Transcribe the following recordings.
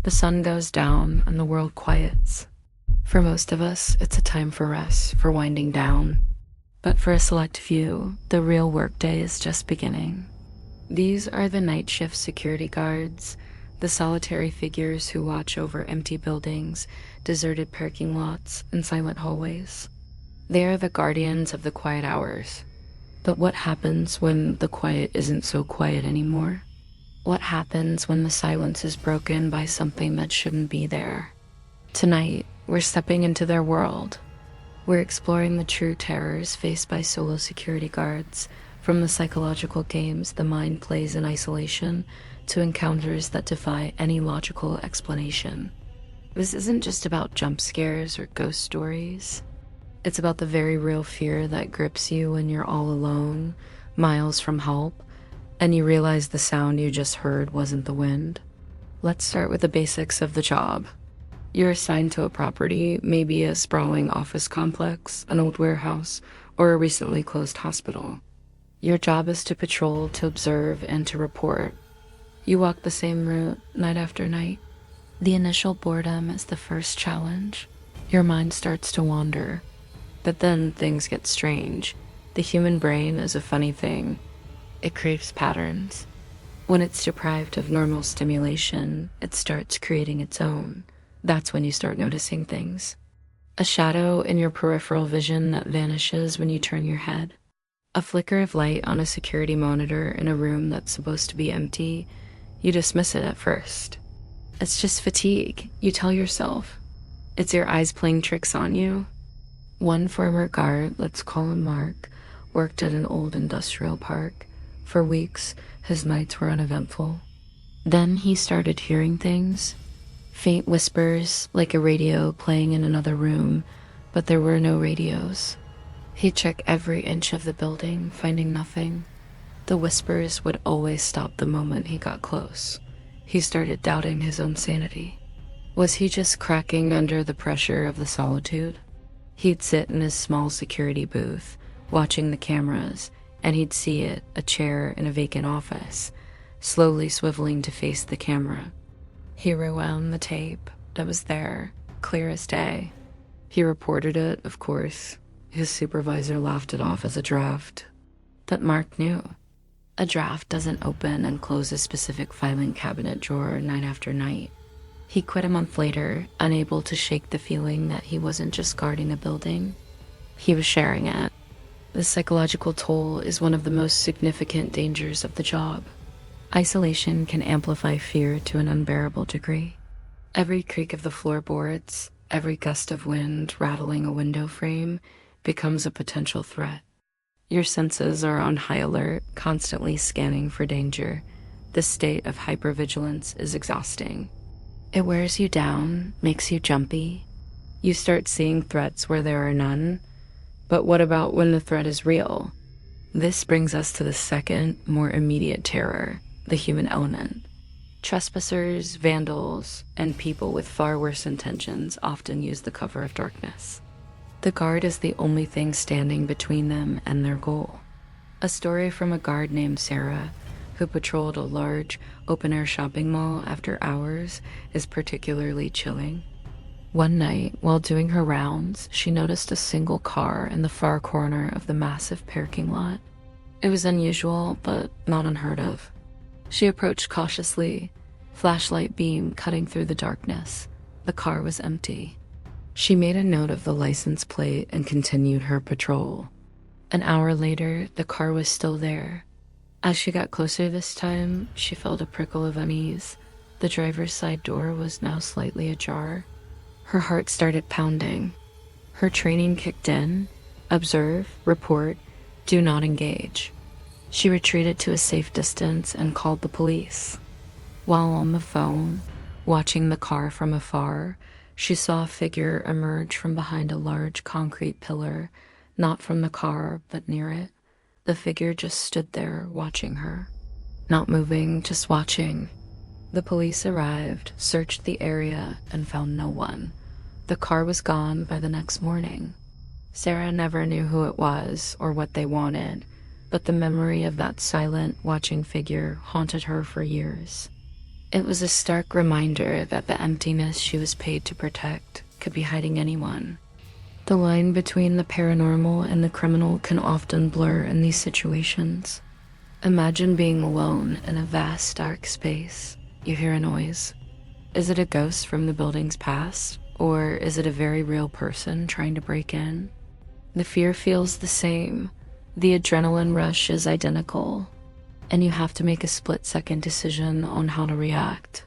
The sun goes down and the world quiets. For most of us, it's a time for rest, for winding down. But for a select few, the real workday is just beginning. These are the night shift security guards, the solitary figures who watch over empty buildings, deserted parking lots, and silent hallways. They are the guardians of the quiet hours. But what happens when the quiet isn't so quiet anymore? What happens when the silence is broken by something that shouldn't be there? Tonight, we're stepping into their world. We're exploring the true terrors faced by solo security guards, from the psychological games the mind plays in isolation to encounters that defy any logical explanation. This isn't just about jump scares or ghost stories. It's about the very real fear that grips you when you're all alone, miles from help, and you realize the sound you just heard wasn't the wind. Let's start with the basics of the job. You're assigned to a property, maybe a sprawling office complex, an old warehouse, or a recently closed hospital. Your job is to patrol, to observe, and to report. You walk the same route night after night. The initial boredom is the first challenge. Your mind starts to wander. But then things get strange. The human brain is a funny thing. It craves patterns. When it's deprived of normal stimulation, it starts creating its own. That's when you start noticing things. A shadow in your peripheral vision that vanishes when you turn your head. A flicker of light on a security monitor in a room that's supposed to be empty. You dismiss it at first. It's just fatigue, you tell yourself. It's your eyes playing tricks on you. One former guard, let's call him Mark, worked at an old industrial park. For weeks, his nights were uneventful. Then he started hearing things. Faint whispers, like a radio playing in another room, but there were no radios. He'd check every inch of the building, finding nothing. The whispers would always stop the moment he got close. He started doubting his own sanity. Was he just cracking under the pressure of the solitude? He'd sit in his small security booth, watching the cameras, and he'd see it, a chair in a vacant office, slowly swiveling to face the camera. He rewound the tape that was there, clear as day. He reported it, of course. His supervisor laughed it off as a draft. But Mark knew. A draft doesn't open and close a specific filing cabinet drawer night after night. He quit a month later, unable to shake the feeling that he wasn't just guarding a building. He was sharing it. The psychological toll is one of the most significant dangers of the job. Isolation can amplify fear to an unbearable degree. Every creak of the floorboards, every gust of wind rattling a window frame becomes a potential threat. Your senses are on high alert, constantly scanning for danger. The state of hypervigilance is exhausting. It wears you down, makes you jumpy. You start seeing threats where there are none. But what about when the threat is real? This brings us to the second, more immediate terror, the human element. Trespassers, vandals, and people with far worse intentions often use the cover of darkness. The guard is the only thing standing between them and their goal. A story from a guard named Sarah, who patrolled a large, open-air shopping mall after hours, is particularly chilling. One night, while doing her rounds, she noticed a single car in the far corner of the massive parking lot. It was unusual, but not unheard of. She approached cautiously, flashlight beam cutting through the darkness. The car was empty. She made a note of the license plate and continued her patrol. An hour later, the car was still there. As she got closer this time, she felt a prickle of unease. The driver's side door was now slightly ajar. Her heart started pounding. Her training kicked in. Observe, report, do not engage. She retreated to a safe distance and called the police. While on the phone, watching the car from afar, she saw a figure emerge from behind a large concrete pillar, not from the car, but near it. The figure just stood there, watching her. Not moving, just watching. The police arrived, searched the area, and found no one. The car was gone by the next morning. Sarah never knew who it was or what they wanted, but the memory of that silent, watching figure haunted her for years. It was a stark reminder that the emptiness she was paid to protect could be hiding anyone. The line between the paranormal and the criminal can often blur in these situations. Imagine being alone in a vast dark space. You hear a noise. Is it a ghost from the building's past, or is it a very real person trying to break in? The fear feels the same. The adrenaline rush is identical, and you have to make a split-second decision on how to react.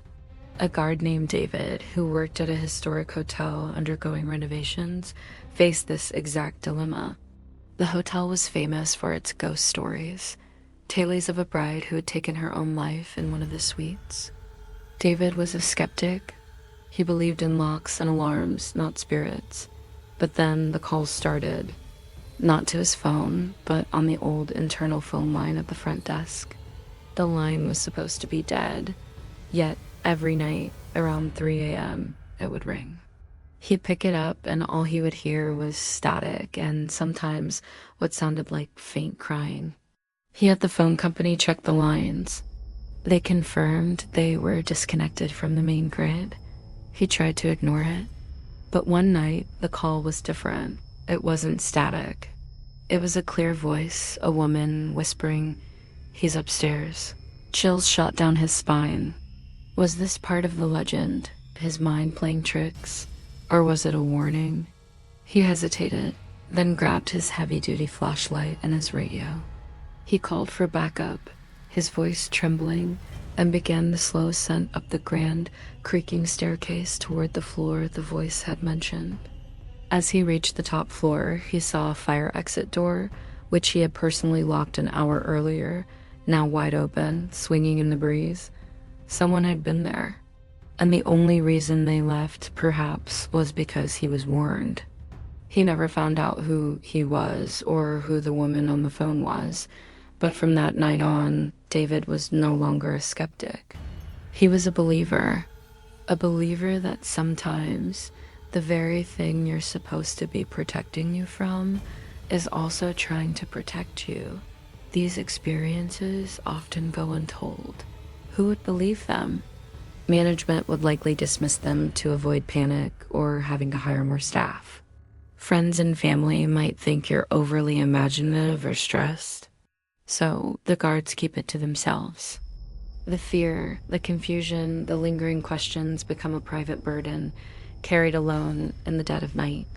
A guard named David, who worked at a historic hotel undergoing renovations, faced this exact dilemma. The hotel was famous for its ghost stories, tales of a bride who had taken her own life in one of the suites. David was a skeptic. He believed in locks and alarms, not spirits. But then the calls started. Not to his phone, but on the old internal phone line at the front desk. The line was supposed to be dead, yet every night around 3 a.m. it would ring. He'd pick it up and all he would hear was static and sometimes what sounded like faint crying. He had the phone company check the lines. They confirmed they were disconnected from the main grid. He tried to ignore it, but one night the call was different. It wasn't static. It was a clear voice, a woman whispering, "He's upstairs." Chills shot down his spine. Was this part of the legend, his mind playing tricks, or was it a warning? He hesitated, then grabbed his heavy-duty flashlight and his radio. He called for backup, his voice trembling, and began the slow ascent up the grand, creaking staircase toward the floor the voice had mentioned. As he reached the top floor, he saw a fire exit door, which he had personally locked an hour earlier, now wide open, swinging in the breeze. Someone had been there, and the only reason they left, perhaps, was because he was warned. He never found out who he was or who the woman on the phone was, but from that night on, David was no longer a skeptic. He was a believer that sometimes the very thing you're supposed to be protecting you from is also trying to protect you. These experiences often go untold. Who would believe them? Management would likely dismiss them to avoid panic or having to hire more staff. Friends and family might think you're overly imaginative or stressed, so the guards keep it to themselves. The fear, the confusion, the lingering questions become a private burden, carried alone in the dead of night.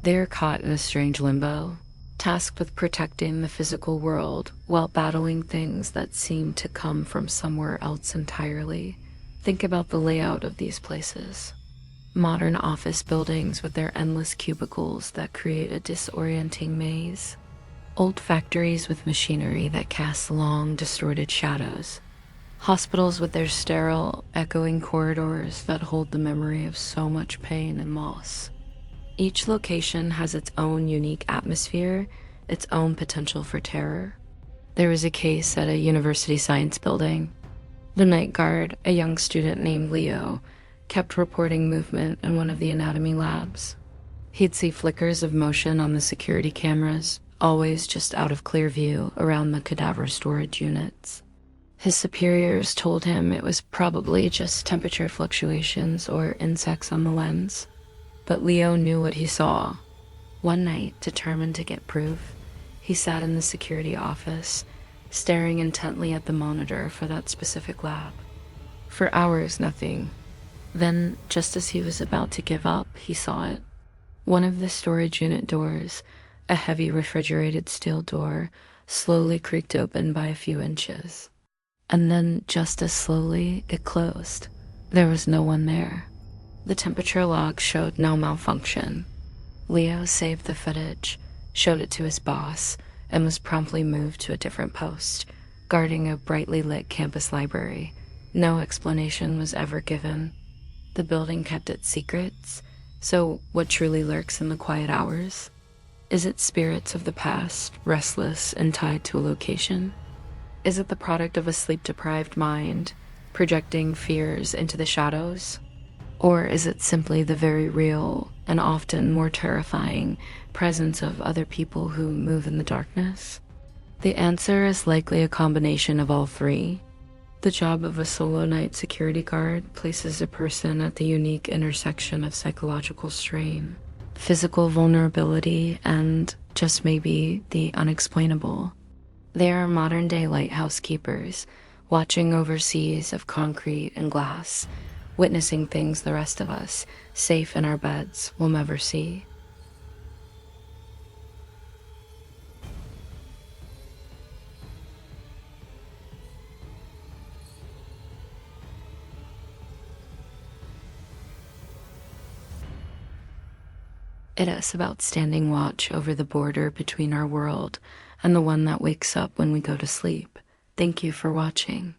They are caught in a strange limbo, tasked with protecting the physical world while battling things that seem to come from somewhere else entirely. Think about the layout of these places. Modern office buildings with their endless cubicles that create a disorienting maze. Old factories with machinery that casts long, distorted shadows. Hospitals with their sterile, echoing corridors that hold the memory of so much pain and loss. Each location has its own unique atmosphere, its own potential for terror. There was a case at a university science building. The night guard, a young student named Leo, kept reporting movement in one of the anatomy labs. He'd see flickers of motion on the security cameras, always just out of clear view around the cadaver storage units. His superiors told him it was probably just temperature fluctuations or insects on the lens. But Leo knew what he saw. One night, determined to get proof, he sat in the security office, staring intently at the monitor for that specific lab. For hours, nothing. Then, just as he was about to give up, he saw it. One of the storage unit doors, a heavy refrigerated steel door, slowly creaked open by a few inches. And then, just as slowly, it closed. There was no one there. The temperature log showed no malfunction. Leo saved the footage, showed it to his boss, and was promptly moved to a different post, guarding a brightly lit campus library. No explanation was ever given. The building kept its secrets, so what truly lurks in the quiet hours? Is it spirits of the past, restless and tied to a location? Is it the product of a sleep-deprived mind, projecting fears into the shadows? Or is it simply the very real, and often more terrifying, presence of other people who move in the darkness? The answer is likely a combination of all three. The job of a solo night security guard places a person at the unique intersection of psychological strain, physical vulnerability, and, just maybe, the unexplainable. They are modern-day lighthouse keepers, watching over seas of concrete and glass, witnessing things the rest of us, safe in our beds, will never see. It is about standing watch over the border between our world and the one that wakes up when we go to sleep. Thank you for watching.